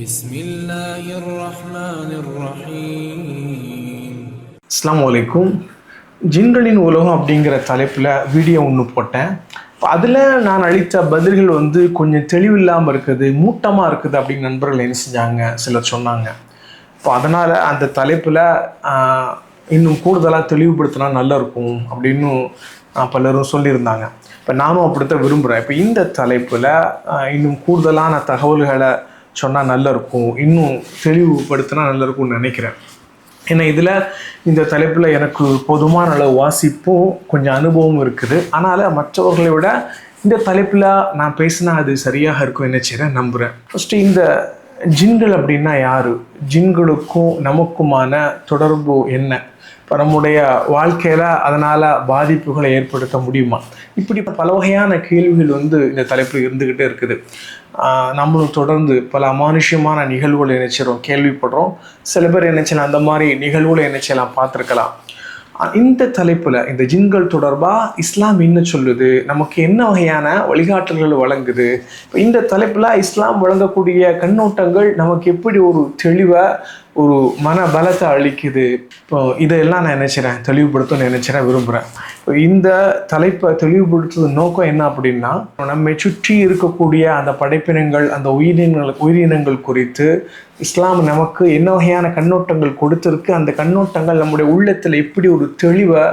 بسم الله الرحمن الرحيم. அஸ்ஸலாமு அலைக்கும். ஜின்களின் உலகம் அப்படிங்கிற தலைப்பில் வீடியோ ஒன்று போட்டேன். இப்போ அதில் நான் அளித்த பதில்கள் கொஞ்சம் தெளிவில்லாமல் இருக்குது, மூட்டமாக இருக்குது அப்படின்னு நண்பர்கள் என்ன செஞ்சாங்க, சிலர் சொன்னாங்க. இப்போ அதனால் அந்த தலைப்பில் இன்னும் கூடுதலாக தெளிவுபடுத்தினா நல்லா இருக்கும் அப்படின்னு பலரும் சொல்லியிருந்தாங்க. இப்போ நானும் அப்படித்தான் விரும்புகிறேன். இப்போ இந்த தலைப்பில் இன்னும் கூடுதலான தகவல்களை சொன்னால் நல்லா இருக்கும், இன்னும் தெளிவுபடுத்தினா நல்லா இருக்கும்னு நினைக்கிறேன். ஏன்னா இதில் இந்த தலைப்பில் எனக்கு போதுமான அளவு வாசிப்பும் கொஞ்சம் அனுபவம் இருக்குது. அதனால் மற்றவர்களை விட இந்த தலைப்பில் நான் பேசினா அது சரியாக இருக்கும் என்ன நம்புகிறேன். ஃபஸ்ட்டு இந்த ஜின்கள் அப்படின்னா யார், ஜின்களுக்கும் நமக்குமான தொடர்பு என்ன, இப்போ நம்முடைய வாழ்க்கையில் அதனால் பாதிப்புகளை ஏற்படுத்த முடியுமா, இப்படி பல வகையான கேள்விகள் இந்த தலைப்பில் இருந்துக்கிட்டே இருக்குது. நம்மளும் தொடர்ந்து பல அமானுஷ்யமான நிகழ்வுகளை நினைச்சிடும், கேள்விப்படுறோம். சில பேர் நினைச்சலாம் அந்த மாதிரி நிகழ்வுகளை நினைச்சலாம் பார்த்துருக்கலாம். இந்த தலைப்பில் இந்த ஜின்கள் தொடர்பாக இஸ்லாம் என்ன சொல்லுது, நமக்கு என்ன வகையான வழிகாட்டல்கள் வழங்குது, இப்போ இந்த தலைப்பில் இஸ்லாம் வழங்கக்கூடிய கண்ணோட்டங்கள் நமக்கு எப்படி ஒரு தெளிவை, ஒரு மன பலத்தை அளிக்குது, இப்போ இதெல்லாம் நான் நினைக்கிறேன் தெளிவுபடுத்தணும்னு நினைக்கிறேன், விரும்புகிறேன். இப்போ இந்த தலைப்பை தெளிவுபடுத்துறது நோக்கம் என்ன அப்படின்னா, நம்மை சுற்றி இருக்கக்கூடிய அந்த படைப்பினங்கள், அந்த உயிரினங்கள் குறித்து இஸ்லாம் நமக்கு என்ன வகையான கண்ணோட்டங்கள் கொடுத்துருக்கு, அந்த கண்ணோட்டங்கள் நம்முடைய உள்ளத்தில் எப்படி ஒரு தெளிவை,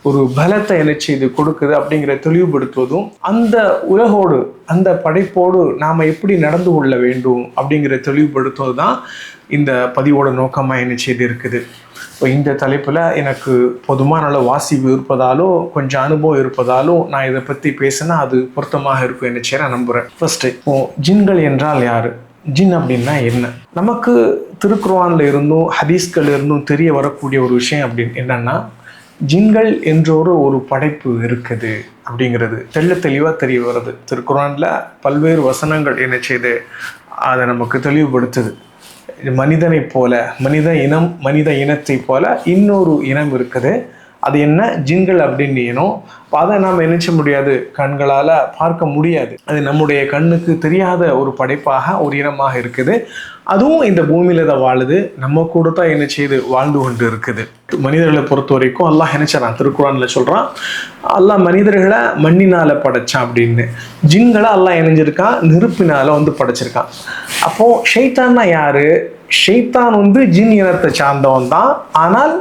ஒரு பலத்தை இது கொடுக்குது அப்படிங்கிற தெளிவுபடுத்துவதும், அந்த உலகோடு அந்த படைப்போடு நாம் எப்படி நடந்து கொள்ள வேண்டும் அப்படிங்கிற தெளிவுபடுத்துவது தான் இந்த பதிவோட நோக்கமாக இருக்குது. இப்போ இந்த தலைப்பில் எனக்கு பொதுமான அளவு வாசிப்பு இருப்பதாலோ கொஞ்சம் அனுபவம் இருப்பதாலும் நான் இதை பற்றி பேசினா அது பொருத்தமாக இருக்கும் நான் நம்புகிறேன். ஃபர்ஸ்ட்டு, இப்போ ஜின்கள் என்றால் யார், ஜின் அப்படின்னா என்ன? நமக்கு திருக்குர்ஆன்ல இருந்தும் ஹதீஸ்கள் இருந்தும் தெரிய வரக்கூடிய ஒரு விஷயம் அப்படின்னு என்னன்னா, ஜின்கள் என்ற ஒரு படைப்பு இருக்குது அப்படிங்கிறது தெளிவாக தெரிய வருது. திருக்குர்ஆன்ல பல்வேறு வசனங்கள் அதை நமக்கு தெளிவுபடுத்துது. மனிதனை போல, மனித இனத்தை போல இன்னொரு இனம் இருக்குது, அது என்ன, ஜின்கள் அப்படின்னு இனம். அதை நாம் நினைச்ச முடியாது, கண்களால் பார்க்க முடியாது, அது நம்முடைய கண்ணுக்கு தெரியாத ஒரு படைப்பாக, ஒரு இனமாக இருக்குது. அதுவும் இந்த பூமியில தான் வாழுது, நம்ம கூட தான் வாழ்ந்து கொண்டு இருக்குது. மனிதர்களை பொறுத்த வரைக்கும் அல்லாஹ் நினைச்சான், திருக்குர்ஆன்ல சொல்றான், அல்லாஹ் மனிதர்களை மண்ணினால படைச்சான் அப்படின்னு. ஜின்களை அல்லாஹ் இணைஞ்சிருக்கான், நெருப்பினால படைச்சிருக்கான். அப்போ ஷைத்தான்னா யாரு? ஷைத்தான் ஜின் இனத்தை சார்ந்தவன் தான், ஆனால்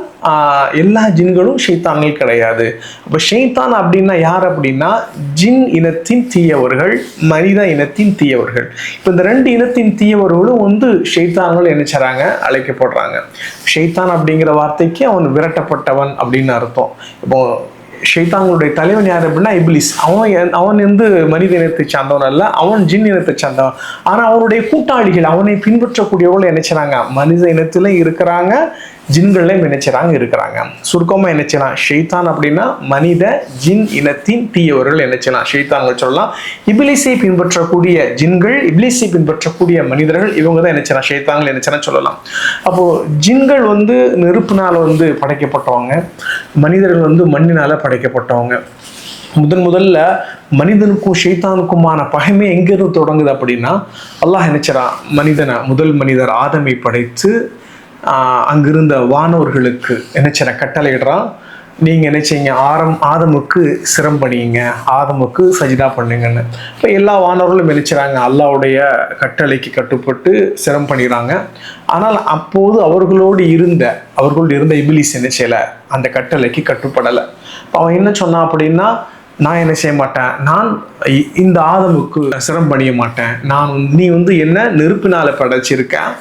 எல்லா ஜின்களும் ஷைத்தான்கள் கிடையாது. அப்போ ஷைத்தான் அப்படின்னா யார் அப்படின்னா, ஜின் இனத்தின் தீயவர்கள், மனித இனத்தின் தீயவர்கள். இப்போ இந்த ரெண்டு இனத்தின் தீயவர்களும் ஷைத்தான்கள் நினைச்சாங்க, அழைக்கப்படுறாங்க. ஷைத்தான் அப்படிங்கிற வார்த்தைக்கு அவன் விரட்டப்பட்டவன் அப்படின்னு அர்த்தம். இப்போ ஷைத்தான்களுடைய தலைவன் யார் அப்படின்னா இப்லீஸ். அவன் மனித இனத்தை சார்ந்தவன் அல்ல, அவன் ஜின் இனத்தை சார்ந்தவன். ஆனால் அவனுடைய கூட்டாளிகள், அவனை பின்பற்றக்கூடியவர்கள் நினைச்சாங்க, மனித இனத்திலும் இருக்கிறாங்க, ஜின்கள்லையும் இருக்கிறாங்க. சுருக்கமாக நினைச்சலாம், ஷைத்தான் அப்படின்னா மனித ஜின் இனத்தின் தீயவர்கள் நினைச்சலாம், ஷைத்தான்கள் சொல்லலாம். இப்லீஸை பின்பற்றக்கூடிய ஜின்கள், இப்லீஸை பின்பற்றக்கூடிய மனிதர்கள், இவங்க தான் நினைச்சலாம், ஷைத்தான்கள் நினைச்சலாம் சொல்லலாம். அப்போ ஜின்கள் நெருப்பினால் படைக்கப்பட்டவங்க, மனிதர்கள் மண்ணினால படைக்கப்பட்டவங்க. முதல்ல மனிதனுக்கும் ஷைத்தானுக்குமான பகைமை எங்கிருந்து தொடங்குது அப்படின்னா, அல்லாஹ் நினைச்சான் முதல் மனிதர் ஆதமை படைத்து அங்கிருந்த வானவர்களுக்கு கட்டளையிடுறான், நீங்கள் நினைச்சீங்க ஆதமுக்கு சிரம்பணிங்க, ஆதமுக்கு சஜிதா பண்ணுங்கன்னு. இப்போ எல்லா வானவர்களும் நினைச்சாங்க, அல்லாவுடைய கட்டளைக்கு கட்டுப்பட்டு சிரம் பண்ணிடுறாங்க. ஆனால் அப்போது அவர்களோடு இருந்த இப்லீஸ் நினைச்சல அந்த கட்டளைக்கு கட்டுப்படலை. அவன் என்ன சொன்னான் அப்படின்னா, நான் என்ன செய்ய மாட்டேன், நான் இந்த ஆதமுக்கு சிரம் பண்ணிய மாட்டேன், நீ என்ன நெருப்பினால படைச்சிருக்கேன்,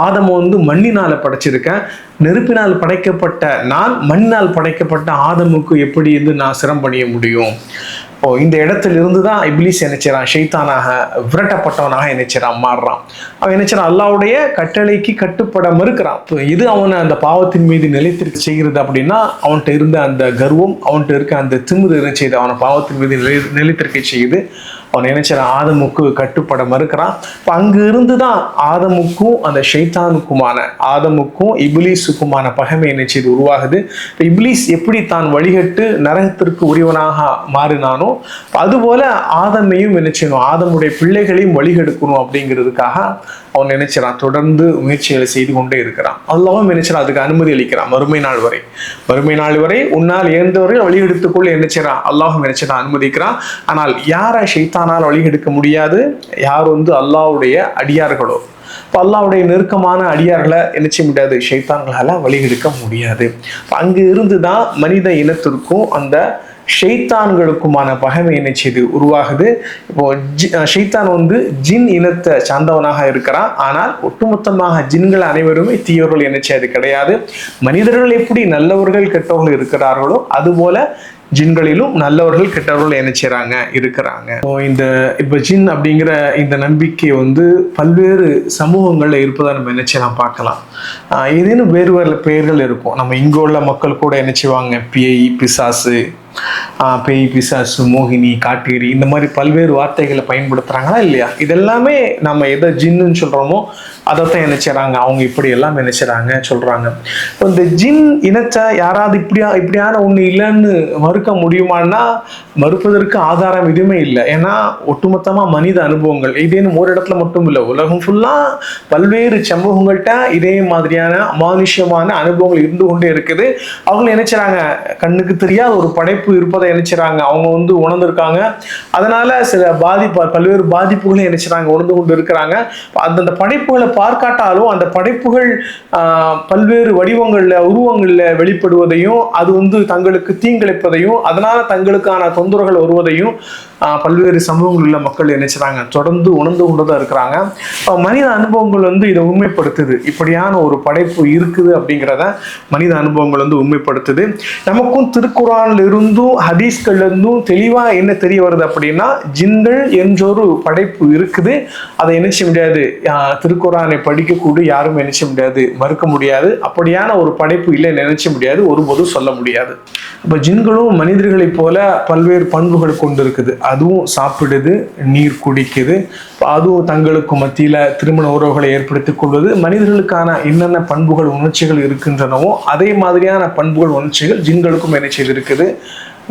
ஆதம மண்ணினால படைச்சிருக்கேன், நெருப்பினால் படைக்கப்பட்ட நான் மண்ணினால் படைக்கப்பட்ட ஆதமுக்கு எப்படி நான் சிரம் பண்ணிய முடியும்? இப்போ இந்த இடத்துல இருந்து தான் இப்லீஸ் நினைச்சான், ஷைத்தானாக விரட்டப்பட்டவனாக மாறுறான். அவன் அல்லாவுடைய கட்டளைக்கு கட்டுப்பட மறுக்கிறான். இது அவனை அந்த பாவத்தின் மீது நிலைத்திருக்க செய்கிறது அப்படின்னா, அவன்கிட்ட இருந்த அந்த கர்வம், அவன்கிட்ட இருக்க அந்த திமிரு அவனை பாவத்தின் மீது நிலைத்திருக்க செய்யுது. அவன் ஆதமுக்கு கட்டுப்பட மறுக்கிறான். இப்போ அங்கு இருந்து தான் ஆதமுக்கும் அந்த ஷைத்தானுக்குமான, ஆதமுக்கும் இப்லீஸுக்குமான பகைமை உருவாகுது. இப்போ இப்லீஸ் எப்படி தான் வழிகட்டு நரகத்திற்கு உரியவனாக மாறினானோ, அதுபோல ஆதமையும் ஆதமுடைய பிள்ளைகளையும் வழிகெடுக்கணும் அப்படிங்கிறதுக்காக அவன் நினைச்சிடான், தொடர்ந்து முயற்சிகளை செய்து கொண்டே இருக்கிறான். அல்லாஹ்வும் நினைச்சிடான், அதுக்கு அனுமதி அளிக்கிறான். மறுமை நாள் வரை உன்னால் இயன்றவர்கள் வழி எடுத்துக்கொள்ள நினைச்சிடான். அல்லாஹ்வும் நினைச்சிடான், அனுமதிக்கிறான். ஆனால் யாரை ஷைத்தானால் வழி எடுக்க முடியாது? யார் அல்லாஹ்வுடைய அடியார்களோ, இப்போ அல்லாஹ்வுடைய நெருக்கமான அடியார்களை என்ன செய்ய முடியாது? ஷைத்தான்களால் வழி எடுக்க முடியாது. அங்கு இருந்து தான் மனித இனத்திற்கும் அந்த ஷைத்தான்களுக்குமான பகைமை என்ன செய்து உருவாகுது. இப்போ ஷைத்தான் ஜின் இனத்தை சார்ந்தவனாக இருக்கிறான். ஆனால் ஒட்டுமொத்தமாக ஜின்கள் அனைவருமே தீயவர்கள் என்ன செய்யாது கிடையாது. மனிதர்கள் எப்படி நல்லவர்கள் கெட்டவர்கள் இருக்கிறார்களோ அதுபோல ஜின்களிலும் நல்லவர்கள் கெட்டவர்கள் என்ன செய்றாங்க இருக்கிறாங்க. இப்போ ஜின் அப்படிங்கிற இந்த நம்பிக்கை பல்வேறு சமூகங்கள்ல இருப்பதை நம்ம என்ன செய்யலாம் பார்க்கலாம். ஏதேனும் வேறு வேறு பெயர்கள் இருக்கும். நம்ம இங்கே உள்ள மக்கள் கூட என்ன செய்வாங்க, பேய், பிசாசு, மோகினி, காட்டேரி, இந்த மாதிரி பல்வேறு வார்த்தைகளை பயன்படுத்துறாங்களா இல்லையா? இதெல்லாமே நம்ம எதை ஜின்னு சொல்றோமோ அதைத்தான் என்ன செய்றாங்க, அவங்க இப்படி எல்லாம் என்ன செய்றாங்க சொல்றாங்க. இப்போ இந்த ஜின் இனத்தை யாராவது இப்படியான ஒண்ணு இல்லைன்னு மறுக்க முடியுமான்னா மறுப்பதற்கு ஆதாரம் எதுவுமே இல்லை. ஏன்னா ஒட்டுமொத்தமா மனித அனுபவங்கள் இதேன்னு ஒரு இடத்துல மட்டும் இல்லை, உலகம் ஃபுல்லா பல்வேறு சமூகங்கள்கிட்ட இதே மாதிரியான அமானுஷ்யமான அனுபவங்கள் இருந்து கொண்டே இருக்குது. அவங்க என்ன செய்றாங்க, கண்ணுக்கு தெரியாத ஒரு படைப்பு இருப்பதை என்ன செய்றாங்க, அவங்க உணர்ந்திருக்காங்க. அதனால சில பல்வேறு பாதிப்புகளை என்ன செய்றாங்க, உணர்ந்து கொண்டு இருக்கிறாங்க. அந்த படைப்புகளை பார்க்காட்டாலும் அந்த படைப்புகள் பல்வேறு வடிவங்கள்ல, உருவங்கள்ல வெளிப்படுவதையும், அது தங்களுக்கு தீங்கிழைப்பதையும், அதனால தங்களுக்கான தொந்தரவுகள் வருவதையும் பல்வேறு சமூகங்கள் உள்ள மக்கள் என்ன செய்றாங்க, தொடர்ந்து உணர்ந்து கொண்டுதான் இருக்கிறாங்க. மனித அனுபவங்கள் இதை உண்மைப்படுத்துது. இப்படியான ஒரு படைப்பு இருக்குது அப்படிங்கிறத மனித அனுபவங்கள் உண்மைப்படுத்துது. நமக்கும் திருக்குர்ஆன்ல இருந்தும் ஹதீஸ்கள்ல இருந்தும் தெளிவா என்ன தெரிய வருது அப்படின்னா, ஜின்கள் என்றொரு படைப்பு இருக்குது. அதை என்ன செய்ய முடியாது, திருக்குர்ஆனை படிக்கக்கூடிய யாரும் என்ன செய்ய முடியாது, மறுக்க முடியாது. அப்படியான ஒரு படைப்பு இல்லை நினைச்ச முடியாது, ஒருபோதும் சொல்ல முடியாது. இப்போ ஜின்களும் மனிதர்களைப் போல பல்வேறு பண்புகள் கொண்டு இருக்குது. அதுவும் சாப்பிடுது, நீர் குடிக்குது, அதுவும் தங்களுக்கு மத்தியில திருமண உறவுகளை ஏற்படுத்திக் கொள்வது. மனிதர்களுக்கான என்னென்ன பண்புகள், உணர்ச்சிகள் இருக்கின்றனவோ அதே மாதிரியான பண்புகள், உணர்ச்சிகள் ஜின்களுக்கும் என்ன செய்திருக்குது.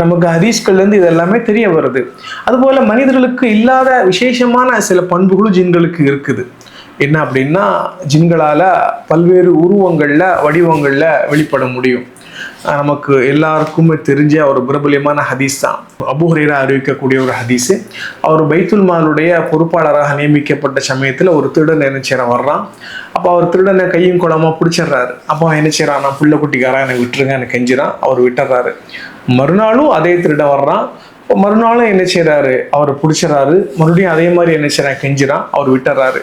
நமக்கு ஹதீஸ்கள்ல இருந்து இதெல்லாமே தெரிய வருது. அதுபோல மனிதர்களுக்கு இல்லாத விசேஷமான சில பண்புகளும் ஜின்களுக்கு இருக்குது. என்ன அப்படின்னா, ஜின்களால பல்வேறு உருவங்கள்ல, வடிவங்கள்ல வெளிப்பட முடியும். நமக்கு எல்லாருக்குமே தெரிஞ்ச ஒரு பிரபலியமான ஹதீஸ் தான், அபூ ஹுரைரா அறிவிக்கக்கூடிய ஒரு ஹதீஸ். அவர் பைத்துல் மாலுடைய பொறுப்பாளராக நியமிக்கப்பட்ட சமயத்தில் ஒரு திருடன் என்ன செய்யறான் வர்றான். அப்போ அவர் திருடனை கையும் குளமா பிடிச்சிடுறாரு. அப்போ அவன் என்ன செய்யறான், நான் புள்ள குட்டிக்காரன், எனக்கு விட்டுருங்க, எனக்கு கெஞ்சிறான். அவர் விட்டுறாரு. மறுநாளும் அதே திருடன் வர்றான். மறுநாளும் என்ன செய்யறாரு, அவரை பிடிச்சிடறாரு. மறுபடியும் அதே மாதிரி என்ன செய்யறான், கெஞ்சிறான். அவர் விட்டுறாரு.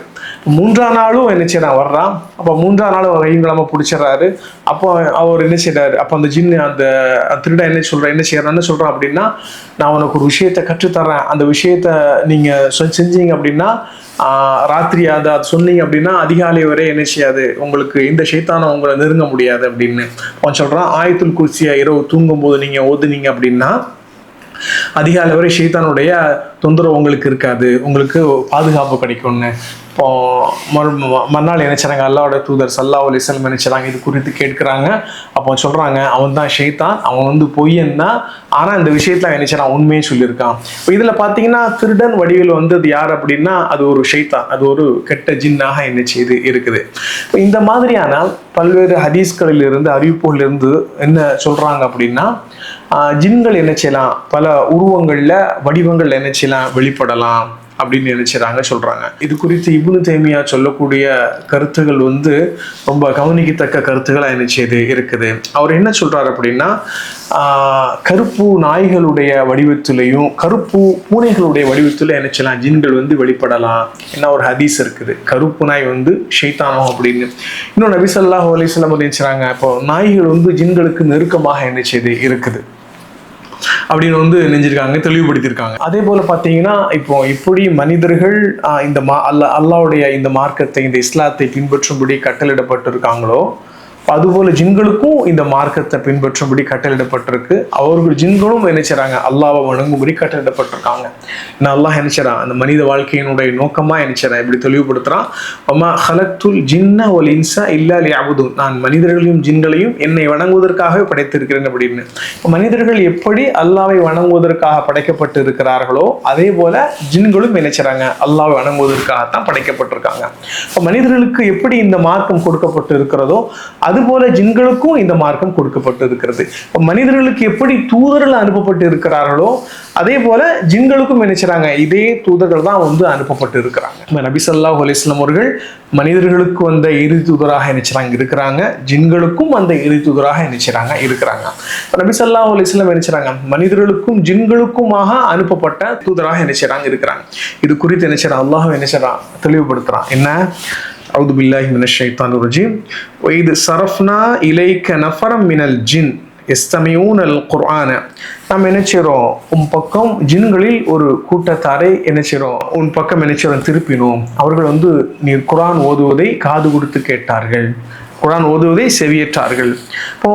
மூன்றாம் நாளும் என்ன செய்யறான், வர்றான். அப்போ மூன்றாம் நாளும் அவர் கைங்கிழமை பிடிச்சிடறாரு. அப்போ அவர் என்ன செய்யறாரு, அப்போ அந்த ஜின்னு அந்த திருட என்ன செய்யறான்னு சொல்றான் அப்படின்னா, நான் உனக்கு ஒரு விஷயத்த கற்றுத்தரேன், அந்த விஷயத்த நீங்க செஞ்சீங்க அப்படின்னா ராத்திரி அதை சொன்னீங்க அப்படின்னா அதிகாலை வரை என்ன செய்யாது, உங்களுக்கு இந்த ஷைத்தானை உங்களை நெருங்க முடியாது அப்படின்னு அவன் சொல்றான். ஆயத்துல் குர்சியா இரவு தூங்கும் போது நீங்க ஓதுனீங்க அப்படின்னா அதிகாலை வரை ஷைத்தானுடைய தொந்தரவு உங்களுக்கு இருக்காது, உங்களுக்கு பாதுகாப்பு கிடைக்கும்னு. இப்போ மறுநாள் நினைச்சாங்க, அல்லாஹ்வுடைய தூதர் ஸல்லல்லாஹு அலைஹி வஸல்லம் நினைச்சாங்க, இது குறித்து கேட்கிறாங்க. அப்போ சொல்றாங்க, அவன் தான் ஷைத்தான், அவன் பொய்யன் தான், ஆனா இந்த விஷயத்துல நினைச்சான் உண்மையே சொல்லியிருக்கான். இப்போ இதுல பாத்தீங்கன்னா திருடன் வடிவில் அது யார் அப்படின்னா, அது ஒரு ஷைத்தான், அது ஒரு கெட்ட ஜின்னாக என்ன செய்து இருக்குது. இப்போ இந்த மாதிரியான பல்வேறு ஹதீஸ்களில் இருந்து, அறிவிப்புகளில் இருந்து என்ன சொல்றாங்க அப்படின்னா, ஜின்கள் என்ன செய்யலாம், பல உருவங்கள்ல, வடிவங்கள்ல என்ன செய்யலாம், வெளிப்படலாம் அப்படின்னு நினைச்சாங்க சொல்றாங்க. இது குறித்து இப்னு தைமியா சொல்லக்கூடிய கருத்துகள் ரொம்ப கவனிக்கத்தக்க கருத்துக்களா என்ன செய்து இருக்குது. அவர் என்ன சொல்றாரு அப்படின்னா, கருப்பு நாய்களுடைய வடிவத்திலையும் கருப்பு பூனைகளுடைய வடிவத்துல என்ன செய்யலாம், ஜின்கள் வெளிப்படலாம். என்ன ஒரு ஹதீஸ் இருக்குது, கருப்பு நாய் ஷைத்தானோ அப்படின்னு. இன்னும் நபி ஸல்லல்லாஹு அலைஹி வஸல்லம் நினைச்சாங்க, இப்போ நாய்கள் ஜின்களுக்கு நெருக்கமாக என்ன செய்து இருக்குது அப்படின்னு நெஞ்சிருக்காங்க, தெளிவுபடுத்தியிருக்காங்க. அதே போல பார்த்தீங்கன்னா, இப்போ இப்படி மனிதர்கள் இந்த அல்லாஹ்வுடைய இந்த மார்க்கத்தை, இந்த இஸ்லாத்தை பின்பற்றும்படி கட்டளிடப்பட்டிருக்காங்களோ, அதுபோல ஜின்களுக்கும் இந்த மார்க்கத்தை பின்பற்றும்படி கட்டளிடப்பட்டிருக்கு. அவர்கள் ஜின்களும் என்ன செய்றாங்க, அல்லாஹ்வை வணங்கும்படி கட்டளிடப்பட்டிருக்காங்க. அல்லாஹ் என்ன செய்றான், அந்த மனித வாழ்க்கையினுடைய நோக்கமா என்ன செய்றான், இப்படி தெளிவுபடுத்துறான். வமா ஹலக்துல் ஜின்ன வல் இன்ஸா இல்லா லியஅபுதூன், நான் மனிதர்களையும் ஜின்களையும் என்னை வணங்குவதற்காகவே படைத்திருக்கிறேன் அப்படின்னு. மனிதர்கள் எப்படி அல்லாஹ்வை வணங்குவதற்காக படைக்கப்பட்டு இருக்கிறார்களோ அதே போல ஜின்களும் என்ன செய்றாங்க, அல்லாஹ்வை வணங்குவதற்காகத்தான் படைக்கப்பட்டிருக்காங்க. இப்போ மனிதர்களுக்கு எப்படி இந்த மார்க்கம் கொடுக்கப்பட்டு இருக்கிறதோ அதுபோல ஜின்களுக்கும் இந்த மார்க்கம் கொடுக்கப்பட்டு இருக்கிறது. இப்போ மனிதர்களுக்கு எப்படி தூதர்கள் அனுப்பப்பட்டு இருக்கிறார்களோ அதே போல ஜின்களுக்கும் என்ன செய்றாங்க, இதே தூதர்கள் தான் வந்து அனுப்பப்பட்டு இருக்கிறாங்க. நபி ஸல்லல்லாஹு அலைஹி வஸல்லம் அவர்கள் மனிதர்களுக்கு வந்த இறுதி தூதராக என்ன செய்றாங்க இருக்கிறாங்க, ஜின்களுக்கும் அந்த இறுதி தூதராக என்ன செய்றாங்க இருக்கிறாங்க. நபி ஸல்லல்லாஹு அலைஹி வஸல்லம் என்ன செய்றாங்க, மனிதர்களுக்கும் ஜின்களுக்குமாக அனுப்பப்பட்ட தூதராக என்ன செய்றாங்க இருக்கிறாங்க. இது குறித்து என்ன செய்றான், அல்லாஹ் என்ன செய்றான், தெளிவுபடுத்துறான். என்ன, அவுது பில்லாஹி மினஷ் ஷைத்தானிர் ரஜீம் வஇத் ஸரஃப்னா இலைக நஃபரம் மினல் ஜின் யஸ்தமிஊனல் குர்ஆன. நாம் என்ன செய்றோம், உன் பக்கம் ஜின்களில் ஒரு கூட்டத்தாரை என்ன செய்றோம், உன் பக்கம் என்ன செய்றோம் திருப்பினோம். அவர்கள் வந்து நீர் குர்ஆன் ஓதுவதை காது கொடுத்து கேட்டார்கள், குர்ஆன் ஓதுவதை செவியேற்றார்கள். இப்போ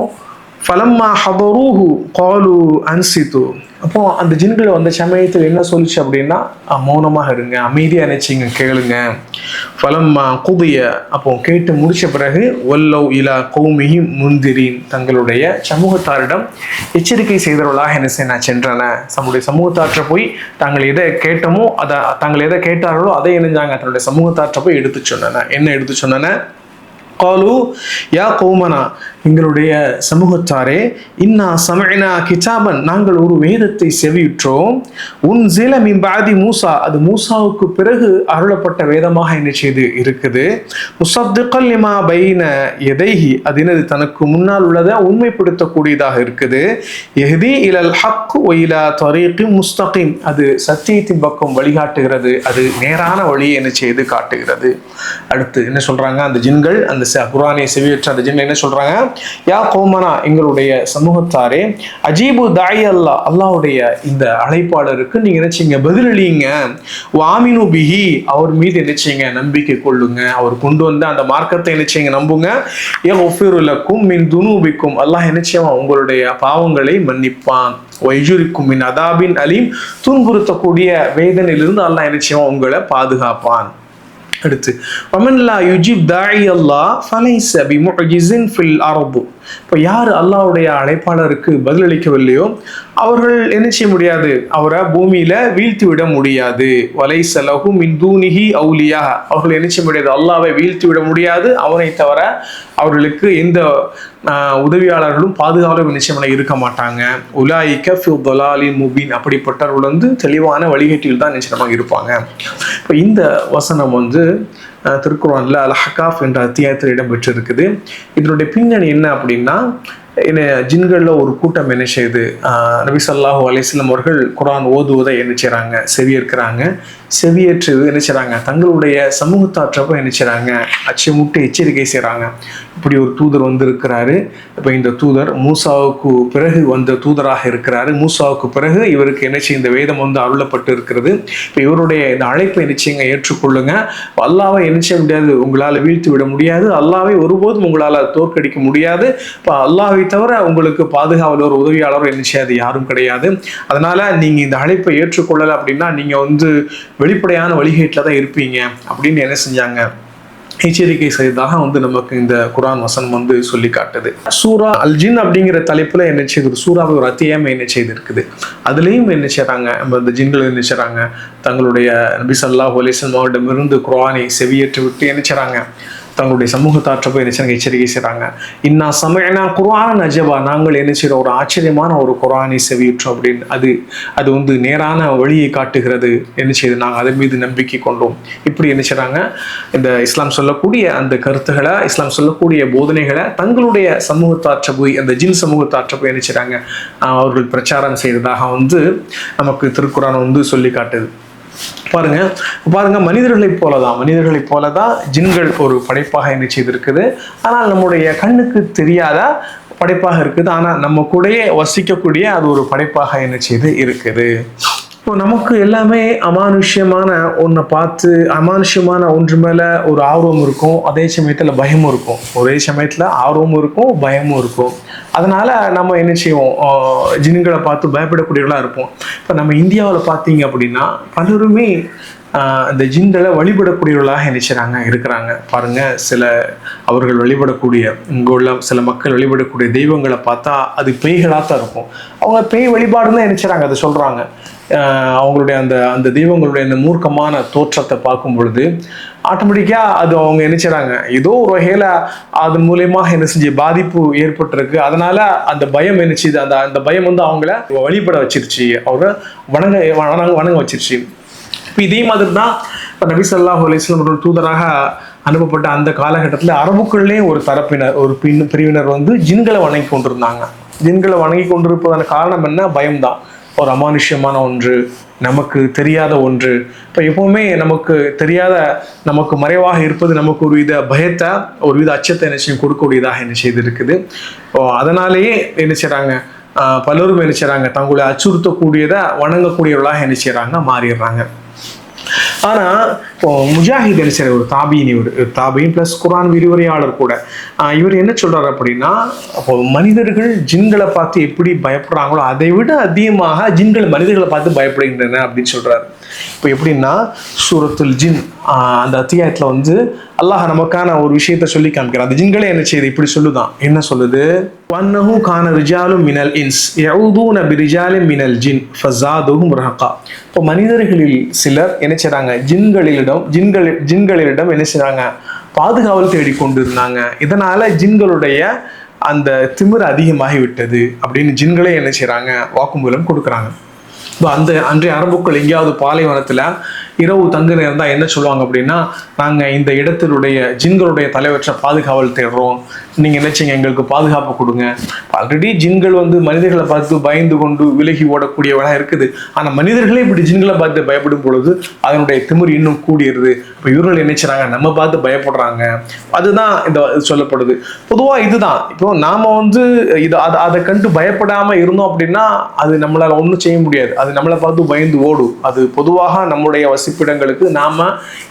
ஃபலம்மா ஹதரூஹு காலு அன்சிது, அப்போ அந்த ஜின்கள் வந்த சமயத்தில் என்ன சொல்லிச்சு அப்படின்னா, மௌனமாக இருங்க, அமைதியாக நினைச்சிங்க, கேளுங்க. ஃபலம்மா குதிய, அப்போ கேட்டு முடிச்ச பிறகு வல்லவ் இலா கௌமிஹி முந்திரீன், தங்களுடைய சமூகத்தாரிடம் எச்சரிக்கை செய்தவர்களாக என்ன செய்ய சென்றன. நம்முடைய சமூகத்தாற்ற போய் தாங்கள் எதை கேட்டமோ அதை, தாங்கள் எதை கேட்டார்களோ அதை இணைஞ்சாங்க, தன்னுடைய சமூகத்தாற்ற போய் எடுத்து சொன்னன. என்ன எடுத்து சொன்னன, காலு யா கௌமனா, எங்களுடைய சமூகத்தாரே, இன்னா சமஅனா கிதாபன், நாங்கள் ஒரு வேதத்தை செவியுற்றோம், உன்ஸில மின் பஅதி மூசா, அது மூசாவுக்கு பிறகு அருளப்பட்ட வேதமாக என்ன செய்து இருக்குது, முஸத்திகல் லிமா பைன யதைஹி, அது என்னது தனக்கு முன்னால் உள்ளதை உண்மைப்படுத்தக்கூடியதாக இருக்குது, யஹ்தி இலல் ஹக் வ இலா தரீகி முஸ்தகீம், அது சத்தியத்தின் பக்கம் வழிகாட்டுகிறது, அது நேரான வழியை என்ன செய்து காட்டுகிறது. அடுத்து என்ன சொல்றாங்க அந்த ஜின்கள், அந்த குர்ஆனை செவியற்ற அந்த ஜின்கள் என்ன சொல்றாங்க, யா கௌமனா, எங்களுடைய சமூகத்தாரே, அஜீபு தாய் அல்லாஹ், அல்லாஹ்வுடைய இந்த அழைப்பாளருக்கு நீங்க நினைச்சீங்க பதிலளிங்க, வாமினு பிஹி, அவர் மீது நினைச்சீங்க நம்பிக்கை கொள்ளுங்க, அவர் கொண்டு வந்த அந்த மார்க்கத்தை நினைச்சீங்க நம்புங்க, யக்ஃபிரு லக்கும் மின் துனூபிக்கும், அல்லாஹ் நிச்சயமா உங்களுடைய பாவங்களை மன்னிப்பான், வைஜுரிக்கும் மின் அதாபின் அலீம், துன்புறுத்தக்கூடிய வேதனையிலிருந்து அல்லாஹ் நிச்சயமா உங்களை பாதுகாப்பான். அடுத்து வமன்லா யுஜிப் தாஇ அல்லாஹ் ஃபலைஸ பிமுஅஜிஸின் ஃபில் அர்து, இப்போ யார் அல்லாஹ்வுடைய அழைப்பாளருக்கு பதிலளிக்கவில்லையோ அவர்கள் என்ன செய்ய முடியாது, அவரை பூமியில வீழ்த்தி விட முடியாது. வலைஸ லஹு மின் தூனிஹி அவுலியா, அவர்கள் என்ன செய்ய முடியாது, அல்லாஹ்வை வீழ்த்தி விட முடியாது, அவனை தவிர அவர்களுக்கு எந்த உதவியாளர்களும் பாதுகாவலரும் நிச்சயமாக இருக்க மாட்டாங்க. உலாயிக்க ஃபி ضلال முபீன், அப்படிப்பட்டவர்கள் வந்து தெளிவான வழிகேட்டில் தான் நிச்சயமாக இருப்பாங்க. இப்போ இந்த வசனம் வந்து திருக்குர்ஆன்ல அல் ஹகாஃப் என்ற அத்தியாயத்தில் இடம்பெற்றிருக்குது. இதனுடைய பின்னணி என்ன அப்படின்னா, ஜின்களில் ஒரு கூட்டம் என்ன செய்யுது, நபி ஸல்லல்லாஹு அலைஹி வஸல்லம் அவர்கள் குர்ஆன் ஓதுவதை என்ன செய்கிறாங்க, செவியேற்கிறாங்க. செவியேற்று என்ன செய்கிறாங்க, தங்களுடைய சமூகத்தாற்றப்போ என்ன செய்கிறாங்க, அச்சமுட்டு எச்சரிக்கை செய்கிறாங்க. இப்படி ஒரு தூதர் வந்திருக்கிறாரு, இப்போ இந்த தூதர் மூசாவுக்கு பிறகு வந்த தூதராக இருக்கிறாரு, மூசாவுக்கு பிறகு இவருக்கு என்ன செய்ய இந்த வேதம் வந்து அருளப்பட்டு இருக்கிறது. இப்போ இவருடைய இந்த அழைப்பை என்ன செய்யுங்க, ஏற்றுக்கொள்ளுங்க. அல்லாஹ்வை என்ன செய்ய முடியாது, உங்களால் வீழ்த்தி விட முடியாது, அல்லாஹ்வை ஒருபோதும் உங்களால் தோற்கடிக்க முடியாது. இப்போ அல்லாஹ்வை தவிர உங்களுக்கு பாதுகாவலர் உதவியாளர் என்ன செய்யாது யாரும் கிடையாது. அதனால நீங்க இந்த அழைப்பை ஏற்றுக்கொள்ளல அப்படின்னா நீங்க வந்து வெளிப்படையான வழிகேட்டில் தான் இருப்பீங்க அப்படின்னு என்ன செஞ்சாங்க, எச்சரிக்கை செய்ததாக வந்து நமக்கு இந்த குர்ஆன் வசனம் வந்து சொல்லி காட்டுது. சூரா அல் ஜின் அப்படிங்கிற தலைப்புல என்ன செய்யுது, சூறாவை ஒரு அத்தியாயம் என்ன செய்து இருக்குது. அதுலேயும் என்ன செய்றாங்க, இந்த ஜின்கள் என்ன செய்றாங்க, தங்களுடைய நபி ஸல்லல்லாஹு அலைஹி வஸல்லம் அவரிடமிருந்து குர்ஆனை செவியேற்று விட்டு என்ன செய்றாங்க, தங்களுடைய சமூகத்தாற்றப்போ என்ன செய்றாங்க, எச்சரிக்கை செய்கிறாங்க. இன்னா சமஅனா குர்ஆனன் அஜபா, நாங்கள் என்ன செய்கிறோம், ஒரு ஆச்சரியமான ஒரு குர்ஆனை செவியுற்றோம் அப்படின்னு. அது வந்து நேரான வழியை காட்டுகிறது, என்ன செய்யுது, நாங்கள் அதன் மீது நம்பிக்கை கொண்டோம். இப்படி என்ன செய்கிறாங்க, இந்த இஸ்லாம் சொல்லக்கூடிய அந்த கருத்துக்களை, இஸ்லாம் சொல்லக்கூடிய போதனைகளை தங்களுடைய சமூகத்தாற்ற போய், அந்த ஜின் சமூகத்தாற்ற போய் என்ன செய்கிறாங்க, அவர்கள் பிரச்சாரம் செய்ததாக வந்து நமக்கு திருக்குர்ஆன் வந்து சொல்லி காட்டுது. பாருங்க மனிதர்களைப் போலதான் ஜின்கள் ஒரு படைப்பாக என்ன செய்திருக்குது. ஆனால் நம்முடைய கண்ணுக்கு தெரியாத படைப்பாக இருக்குது. ஆனால் நம்ம கூடயே வசிக்கக்கூடிய அது ஒரு படைப்பாக என்ன செய்து இருக்குது. இப்போ நமக்கு எல்லாமே அமானுஷ்யமான ஒன்றை பார்த்து அமானுஷ்யமான ஒன்று மேலே ஒரு ஆர்வம் இருக்கும், அதே சமயத்தில் பயமும் இருக்கும். ஒரே சமயத்தில் ஆர்வமும் இருக்கும், பயமும் இருக்கும். அதனால் நம்ம என்ன செய்வோம், ஜின்களை பார்த்து பயப்படக்கூடியவர்களாக இருப்போம். இப்போ நம்ம இந்தியாவில் பார்த்தீங்க அப்படின்னா பலருமே இந்த ஜின்களை வழிபடக்கூடியவர்களாக நினைச்சாங்க இருக்கிறாங்க. பாருங்கள், சில அவர்கள் வழிபடக்கூடிய இங்கே உள்ள சில மக்கள் வழிபடக்கூடிய தெய்வங்களை பார்த்தா அது பேய்களாக தான் இருக்கும். அவங்க பேய் வழிபாடுன்னு நினைச்சாங்க, அதை சொல்கிறாங்க. அவங்களுடைய அந்த அந்த தெய்வங்களுடைய அந்த மூர்க்கமான தோற்றத்தை பார்க்கும் பொழுது ஆட்டோமேட்டிக்காக அது அவங்க நினைச்சாங்க ஏதோ ஒரு வகையில் அதன் மூலயமாக என்ன செஞ்சு பாதிப்பு ஏற்பட்டிருக்கு. அதனால அந்த பயம் என்னச்சுது, அந்த அந்த பயம் வந்து அவங்கள வழிபட வச்சிருச்சு, அவரை வணங்க வச்சிருச்சு. இப்போ இதே மாதிரி தான் இப்போ நபி ஸல்லல்லாஹு அலைஹி வஸல்லம் அவர்கள் தூதராக அனுப்பப்பட்ட அந்த காலகட்டத்தில் அரபுக்குள்ளேயும் ஒரு தரப்பினர், ஒரு பிரிவினர் வந்து ஜின்களை வணங்கி கொண்டிருந்தாங்க. ஜின்களை வணங்கி கொண்டிருப்பதான காரணம் என்ன? பயம்தான். ஒரு அமானுஷ்யமான ஒன்று, நமக்கு தெரியாத ஒன்று. இப்போ எப்பவுமே நமக்கு தெரியாத, நமக்கு மறைவாக இருப்பது நமக்கு ஒரு வித பயத்தை, ஒரு வித அச்சத்தை என்ன செய்யும் கொடுக்கக்கூடியதாக என்ன செய்து இருக்குது. அதனாலேயே என்ன செய்கிறாங்க, பலரும் என்ன செய்கிறாங்க, தங்களை அச்சுறுத்தக்கூடியதை வணங்கக்கூடியவர்களாக என்ன செய்கிறாங்க, மாறிடுறாங்க. ஆனால் இப்போ முஜாஹித் என்ன செய்யற ஒரு தாபீன், இவர் தாபீன் ப்ளஸ் குர்ஆன் விரிவுரையாளர் கூட. இவர் என்ன சொல்றாரு அப்படின்னா, அப்போ மனிதர்கள் ஜின்களை பார்த்து எப்படி பயப்படுறாங்களோ அதை விட அதிகமாக ஜின்கள் மனிதர்களை பார்த்து பயப்படுகின்றன அப்படின்னு சொல்றாரு. இப்போ எப்படின்னா, சூரத்துல் ஜின் அந்த அத்தியாயத்தில் வந்து அல்லாஹ் நமக்கான ஒரு விஷயத்த சொல்லி காமிக்கிறான். அந்த ஜின்களே என்ன செய்யுது, இப்படி சொல்லுதான். என்ன சொல்லுது? வன்னஹு கான ரிஜாலும் மினல் இன்ஸ் யஊதுன பிரிஜாலின் மினல் ஜின் ஃபஸாதுஹும் ரஹகா. இப்போ மனிதர்களில் சிலர் என்ன செய்றாங்க, ஜின்களிடம் என்ன செய்றாங்க, பாதுகாவல் தேடிக்கொண்டிருந்தாங்க. இதனால ஜின்களுடைய அந்த திமிர் அதிகமாகி விட்டது அப்படின்னு ஜின்களே என்ன செய்றாங்க, வாக்குமூலம் கொடுக்குறாங்க. அந்த அன்றைய அரபுக்கள் எங்கேயாவது பாலைவனத்தில் இரவு தங்க நேரம் தான் என்ன சொல்லுவாங்க அப்படின்னா, நாங்கள் இந்த இடத்தினுடைய ஜின்களுடைய தலைவற்ற பாதுகாவல் தேடுறோம், நீங்கள் என்ன செய்யுங்க, எங்களுக்கு பாதுகாப்பு கொடுங்க. ஆல்ரெடி ஜின்கள் வந்து மனிதர்களை பார்த்து பயந்து கொண்டு விலகி ஓடக்கூடியவளாக இருக்குது. ஆனால் மனிதர்களே இப்படி ஜின்களை பார்த்து பயப்படும் பொழுது அதனுடைய திமிர் இன்னும் கூடியிருது. இப்போ இவர்கள் என்ன செய்றாங்க, நம்ம பார்த்து பயப்படுறாங்க. அதுதான் இந்த சொல்லப்படுது. பொதுவாக இதுதான். இப்போ நாம் வந்து அதை கண்டு பயப்படாமல் இருந்தோம் அப்படின்னா அது நம்மளால் ஒன்றும் செய்ய முடியாது. அது நம்மளை பார்த்து பயந்து ஓடும். அது பொதுவாக நம்முடைய வசிப்பிடங்களுக்கு, நாம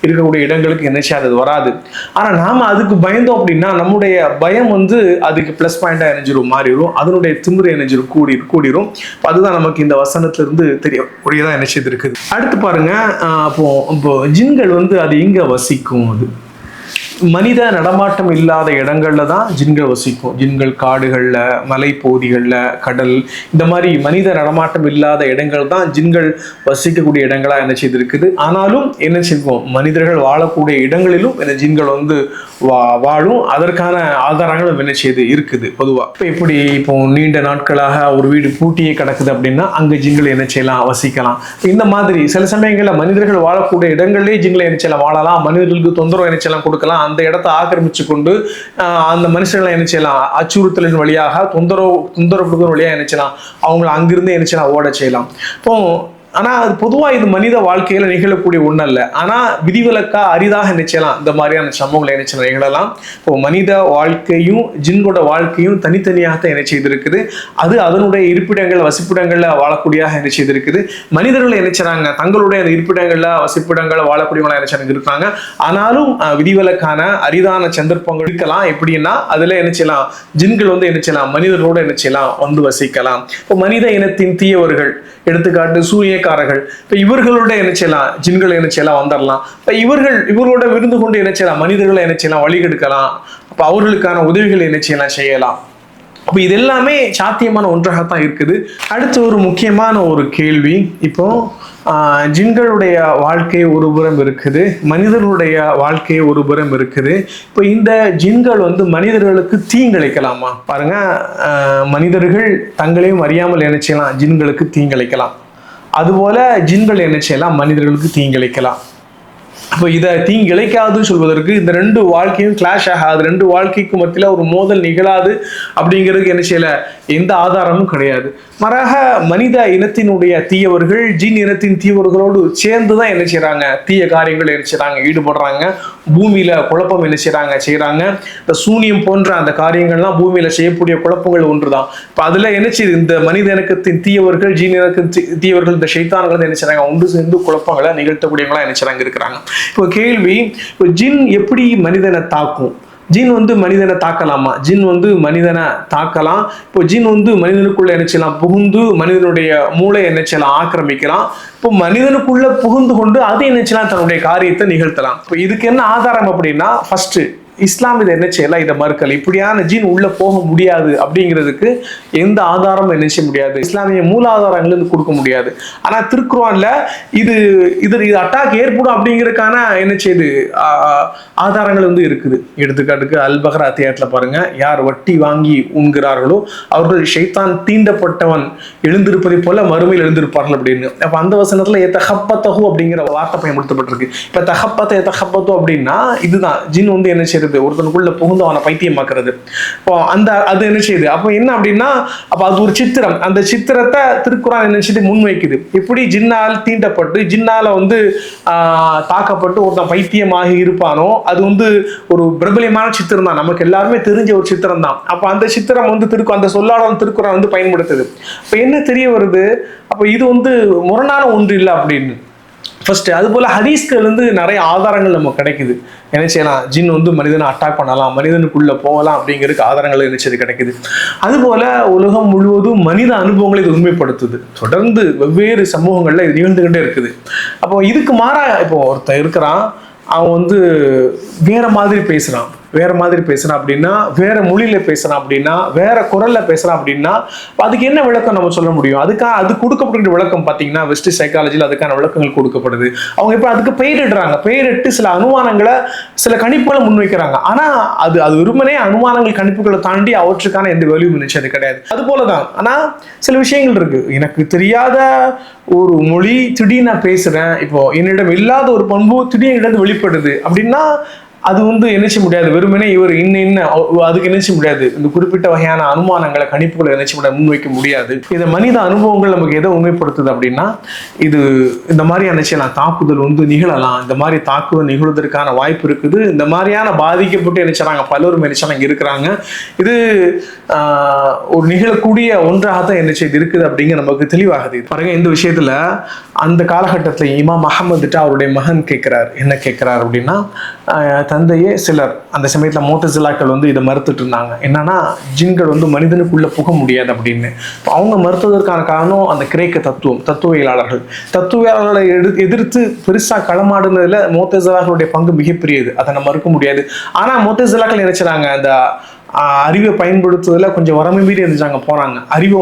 இருக்கக்கூடிய இடங்களுக்கு என்ன செய்யாது, வராது. ஆனால் நாம அதுக்கு பயந்தோம் அப்படின்னா நம்முடைய பயம் வந்து அதுக்கு ப்ளஸ் பாயிண்டாக இணைஞ்சிரும், மாறிடும். அதனுடைய திமிரு இணைஞ்சிரும், கூடிரும். அதுதான் நமக்கு இந்த வசனத்திலிருந்து தெரியக்கூடியதான் என்ன செய்து இருக்குது. அடுத்து பாருங்க, இப்போ ஜின்கள் வந்து அது எங்க வசிக்கும்? அது மனித நடமாட்டம் இல்லாத இடங்கள்ல தான் ஜின்கள் வசிக்கும். ஜின்கள் காடுகள்ல, மலைப்பகுதிகளில், கடல், இந்த மாதிரி மனித நடமாட்டம் இல்லாத இடங்கள் தான் ஜின்கள் வசிக்கக்கூடிய இடங்களா என்ன செய்திருக்குது. ஆனாலும் என்ன செய்வோம், மனிதர்கள் வாழக்கூடிய இடங்களிலும் என்ன ஜின்கள் வந்து வாழும். அதற்கான ஆதாரங்களும் என்ன செய்து இருக்குது பொதுவாக. இப்போ இப்போ நீண்ட நாட்களாக ஒரு வீடு பூட்டியே கிடக்குது அப்படின்னா அங்கே ஜின்கள் என்ன செய்யலாம், வசிக்கலாம். இந்த மாதிரி சில சமயங்களில் மனிதர்கள் வாழக்கூடிய இடங்களே ஜின்களை என்ன செய்யலாம், வாழலாம். மனிதர்களுக்கு தொந்தரவு என்ன செய்யலாம், கொடுக்கலாம். அந்த இடத்தை ஆக்கிரமிச்சு கொண்டு அந்த மனுஷர்களை என்ன செய்யலாம், அச்சுறுத்தலின் வழியாக தொந்தரவு கொடுக்கிற வழியாக என்ன செய்யலாம், அவங்களை அங்கிருந்து என்ன செய்யலாம், ஓட செய்யலாம். இப்போ ஆனால் அது பொதுவாக இது மனித வாழ்க்கையில் நிகழக்கூடிய ஒன்றும் இல்லை. ஆனால் விதிவிலக்கா அரிதாக நினைச்சலாம் இந்த மாதிரியான சம்பவங்களை நினைச்சலாம் நிகழலாம். இப்போ மனித வாழ்க்கையும் ஜின்களோட வாழ்க்கையும் தனித்தனியாக என்ன செய்திருக்குது. அது அதனுடைய இருப்பிடங்கள், வசிப்பிடங்களில் வாழக்கூடியதாக என்ன செய்திருக்குது. மனிதர்கள் நினைச்சாங்க தங்களுடைய அந்த இருப்பிடங்களில், வசிப்பிடங்களில் வாழக்கூடியவங்களா நினைச்சாங்க இருக்காங்க. ஆனாலும் விதிவிலக்கான அரிதான சந்தர்ப்பங்கள் இருக்கலாம். எப்படின்னா அதில் என்ன செய்யலாம், ஜின்கள் வந்து என்ன செய்யலாம், மனிதர்களோட என்ன செய்யலாம், வந்து வசிக்கலாம். இப்போ மனித இனத்தின் தீயவர்கள், எடுத்துக்காட்டு சூரியக்காரர்கள், இப்போ இவர்களோட என்ன செய்யலாம், ஜின்கள் என்ன செய்யலாம், வந்துடலாம். இப்போ இவர்களோட விருந்து கொண்டு என்ன செய்யலாம், மனிதர்களை என்ன செய்யலாம், வழிகெடுக்கலாம். அப்போ அவர்களுக்கான உதவிகள் என்ன செய்யலாம். அப்போ இது எல்லாமே சாத்தியமான ஒன்றாகத்தான் இருக்குது. அடுத்து ஒரு முக்கியமான ஒரு கேள்வி, இப்போ ஜின்களுடைய வாழ்க்கை ஒரு புறம் இருக்குது, மனிதர்களுடைய வாழ்க்கை ஒரு புறம் இருக்குது. இப்போ இந்த ஜின்கள் வந்து மனிதர்களுக்கு தீங்கிழைக்கலாமா? பாருங்க, மனிதர்கள் தங்களையும் அறியாமல் என்ன செய்யலாம், ஜின்களுக்கு தீங்கிழைக்கலாம். அதுபோல ஜின்கள் என்ன செய்யலாம், மனிதர்களுக்கு தீங்கிழைக்கலாம். அப்போ இதை தீங்கு இழைக்காதுன்னு சொல்வதற்கு இந்த ரெண்டு வாழ்க்கையும் கிளாஷ் ஆகாது, ரெண்டு வாழ்க்கைக்கு மத்தியில் ஒரு மோதல் நிகழாது அப்படிங்கிறதுக்கு என்ன செய்யல, எந்த ஆதாரமும் கிடையாது. மாறாக மனித இனத்தினுடைய தீயவர்கள் ஜின் இனத்தின் தீயவர்களோடு சேர்ந்து தான் என்ன செய்யறாங்க, தீய காரியங்கள் என்ன செய்யறாங்க, ஈடுபடுறாங்க. பூமியில குழப்பம் என்ன செய்யறாங்க. இந்த சூனியம் போன்ற அந்த காரியங்கள்லாம் பூமியில செய்யக்கூடிய குழப்பங்கள் ஒன்றுதான். இப்போ அதுல என்ன செய்யுது, இந்த மனித இனத்தின் தீயவர்கள் ஜின் இனத்தின் தீயவர்கள் இந்த ஷைத்தான்கள் என்ன செய்யறாங்க, ஒன்று சேர்ந்து குழப்பங்களை நிகழ்த்தக்கூடியவங்களா என்ன செய்யறாங்க இருக்கிறாங்க. இப்போ கேள்வி, இப்போ ஜின் எப்படி மனிதனை தாக்கும்? ஜின் மனிதனை தாக்கலாமா? ஜின் மனிதனை தாக்கலாம். இப்போ ஜின் மனிதனுக்குள்ள என்ன செய்யலாம், புகுந்து மனிதனுடைய மூளை என்ன செய்யலாம், ஆக்கிரமிக்கலாம். இப்போ மனிதனுக்குள்ள புகுந்து கொண்டு அது என்ன செய்யலாம், தன்னுடைய காரியத்தை நிகழ்த்தலாம். இப்போ இதுக்கு என்ன ஆதாரம் அப்படின்னா, ஃபர்ஸ்ட் இஸ்லாம் இதை என்ன செய்யலாம், இதை மறுக்கல. இப்படியான ஜின் உள்ள போக முடியாது அப்படிங்கிறதுக்கு எந்த ஆதாரமும் என்ன செய்ய முடியாது, இஸ்லாமிய மூலாதாரங்கள் கொடுக்க முடியாது. ஆனா திருக்குர்ஆன்ல இது அட்டாக் ஏற்படும் அப்படிங்கிறதுக்கான என்ன செய்யுது, ஆதாரங்கள் இருக்குது. எடுத்துக்காட்டுக்கு அல்-பக்ரா அத்தியாயத்துல பாருங்க, யார் வட்டி வாங்கி உண்கிறார்களோ அவர்கள் ஷைத்தான் தீண்டப்பட்டவன் எழுந்திருப்பதை போல மறுமையில் எழுந்திருப்பார்கள் அப்படின்னு. அப்ப அந்த வசனத்துல எத்தஹப்பத்தஹு அப்படிங்கிற வார்த்தை பயன்படுத்தப்பட்டிருக்கு. இப்ப எத்தஹப்பத்து அப்படின்னா இதுதான் ஜின் என்ன செய்யுது, ஒருத்தனுக்குள்ள புகுந்து அவனை பைத்தியமாக்குறது. அது என்ன செய்யுது, அப்ப என்ன அப்படின்னா, அப்ப அது ஒரு சித்திரம். அந்த சித்திரத்தை திருக்குர்ஆன் என்ன செய்யுது, முன்வைக்குது. இப்படி ஜின்னால் தீண்டப்பட்டு ஜின்னால தாக்கப்பட்டு ஒருத்தன் பைத்தியமாகி இருப்பானோ, அது ஒரு பிரபலியமான சித்திரம் தான், நமக்கு எல்லாருமே தெரிஞ்ச ஒரு சித்திரம் தான். அப்ப அந்த சித்திரம் அந்த சொல்லாடல் திருக்குர்ஆன் பயன்படுத்துது. அப்ப என்ன தெரிய வருது, அப்ப இது முரணான ஒன்று இல்லை அப்படின்னு. ஃபர்ஸ்ட் அது போல ஹதீஸ்கள் நிறைய ஆதாரங்கள் நமக்கு கிடைக்குது. என்ன செய்யலாம், ஜின் மனிதனை அட்டாக் பண்ணலாம், மனிதனுக்குள்ள போகலாம் அப்படிங்கிறதுக்கு ஆதாரங்கள் என்ன கிடைக்குது. அதுபோல உலகம் முழுவதும் மனித அனுபவங்களை இது உண்மைப்படுத்துது. தொடர்ந்து வெவ்வேறு சமூகங்கள்ல இது நிகழ்ந்துகிட்டே இருக்குது. அப்போ இதுக்கு மாறா இப்போ ஒருத்தன் இருக்கிறான், அவன் வேற மாதிரி பேசுறான் அப்படின்னா, வேற மொழியில பேசுறான் அப்படின்னா, வேற குரல்ல பேசுறான் அப்படின்னா, அதுக்கு என்ன விளக்கம் நம்ம சொல்ல முடியும்? அது கொடுக்கப்படுகிற விளக்கம் பார்த்தீங்கன்னா வெஸ்ட் சைக்காலஜியில் அதுக்கான விளக்கங்கள் கொடுக்கப்படுது. அவங்க இப்போ அதுக்கு பெயரிட்டு சில அனுமானங்களை, சில கணிப்புகளை முன்வைக்கிறாங்க. ஆனா அது வெறுமனே அனுமானங்கள் கணிப்புகளை தாண்டி அவற்றுக்கான எந்த வேல்யூ நிச்சயம் கிடையாது. அது போலதான். ஆனா சில விஷயங்கள் இருக்கு, எனக்கு தெரியாத ஒரு மொழி திடீர்னு நான் பேசுறேன், இப்போ என்னிடம் இல்லாத ஒரு பண்பு திடீர்னு வெளிப்படுது அப்படின்னா அது என்ன செய்ய முடியாது, வெறுமனே இவர் அதுக்கு என்ன செய்ய முடியாது, இந்த குறிப்பிட்ட வகையான அனுமானங்களை கணிப்புகளை என்ன செய்ய முடியாது, முன்வைக்க முடியாது. இந்த மனித அனுபவங்கள் நமக்கு எதை உண்மைப்படுத்துது அப்படின்னா, இது இந்த மாதிரி என்ன செய்யலாம், தாக்குதல் நிகழலாம், இந்த மாதிரி தாக்குதல் நிகழ்வதற்கான வாய்ப்பு இருக்குது. இந்த மாதிரியான பாதிக்கப்பட்டு என்ன செய்யறாங்க, பலரும் என்ன செய்யறாங்க இருக்கிறாங்க. இது ஒரு நிகழக்கூடிய ஒன்றாகத்தான் என்ன செய்து இருக்குது அப்படிங்கிற நமக்கு தெளிவாகுது. பாருங்க, இந்த விஷயத்துல அந்த காலகட்டத்தில் இமாம் அஹமதுட்ட அவருடைய மகன் என்ன கேட்கிறார் அப்படின்னா, தந்தையே, சிலர் அந்த சமயத்தில் மோத்தசிலாக்கள் இதை மறுத்துட்டு இருந்தாங்க. என்னன்னா, ஜின்கள் மனிதனுக்குள்ள புக முடியாது அப்படின்னு. அவங்க மறுத்ததற்கான காரணம் அந்த கிரேக்க தத்துவவியலாளர்களை எதிர்த்து பெருசா களமாடுனதுல மோத்தசிலாக்களுடைய பங்கு மிகப்பெரியது, அதை நம்ம மறுக்க முடியாது. ஆனா மோத்தசிலாக்கள் நினைச்சாங்க, அந்த அறிவை பயன்படுத்துவதில் கொஞ்சம் வரம்பு மீறி இருந்துச்சாங்க, போறாங்க. அறிவை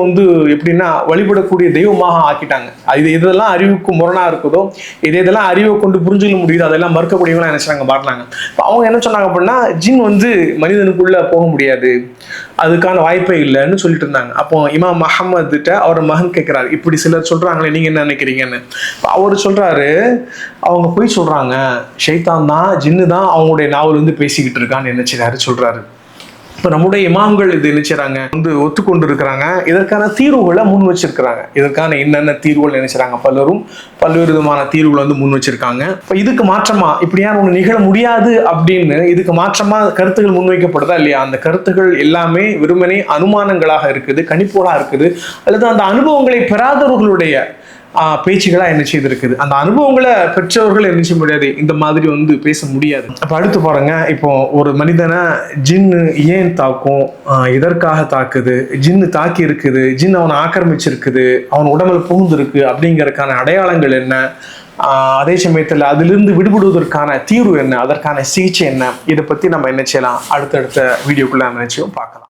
எப்படின்னா வழிபடக்கூடிய தெய்வமாக ஆக்கிட்டாங்க. இதெல்லாம் அறிவுக்கு முரணா இருக்குதோ, இதெல்லாம் அறிவை கொண்டு புரிஞ்சுக்க முடியுது, அதெல்லாம் மறுக்கக்கூடியவங்களாம் நினைச்சாங்க பாடலாங்க. அவங்க என்ன சொன்னாங்க அப்படின்னா, ஜின் மனிதனுக்குள்ள போக முடியாது, அதுக்கான வாய்ப்பே இல்லைன்னு சொல்லிட்டு இருந்தாங்க. அப்போ இமாம் அஹமதுட்ட அவர் மகன் கேட்கிறாரு, இப்படி சிலர் சொல்றாங்களே, நீங்க என்ன நினைக்கிறீங்கன்னு. அவர் சொல்றாரு, அவங்க போய் சொல்றாங்க, ஷைத்தான் தான், ஜின்னு தான் அவங்களுடைய நாவல் பேசிக்கிட்டு இருக்கான்னு நினைச்சாரு சொல்றாரு. இப்போ நம்முடைய இமாம்கள் இது நினைச்சாங்க, ஒத்துக்கொண்டு இருக்கிறாங்க, இதற்கான தீர்வுகளை முன் வச்சிருக்கிறாங்க. இதற்கான என்னென்ன தீர்வுகள் நினைச்சாங்க, பலரும் பல்வேறு விதமான தீர்வுகளை முன் வச்சிருக்காங்க. இப்போ இதுக்கு மாற்றமா இப்படியான ஒன்று நிகழ முடியாது அப்படின்னு இதுக்கு மாற்றமா கருத்துக்கள் முன்வைக்கப்படுதா இல்லையா? அந்த கருத்துக்கள் எல்லாமே வெறுமனே அனுமானங்களாக இருக்குது, கணிப்புகளாக இருக்குது, அல்லது அந்த அனுபவங்களை பெறாதவர்களுடைய பேச்சுகளா என்ன செய்திருக்குது. அந்த அனுபவங்களை பெற்றவர்கள் என்ன செய்ய முடியாது, இந்த மாதிரி பேச முடியாது. அப்ப அடுத்து பாருங்க, இப்போ ஒரு மனிதனை ஜின்னு ஏன் தாக்கும், எதற்காக தாக்குது, ஜின்னு தாக்கி இருக்குது, ஜின் அவனை ஆக்கிரமிச்சிருக்குது, அவன் உடம்புல புகுந்திருக்கு அப்படிங்கறதுக்கான அடையாளங்கள் என்ன, அதே சமயத்தில் அதிலிருந்து விடுபடுவதற்கான தீர்வு என்ன, அதற்கான சிகிச்சை என்ன, இதை பத்தி நம்ம என்ன செய்யலாம், அடுத்தடுத்த வீடியோக்குள்ள நினைச்சும் பார்க்கலாம்.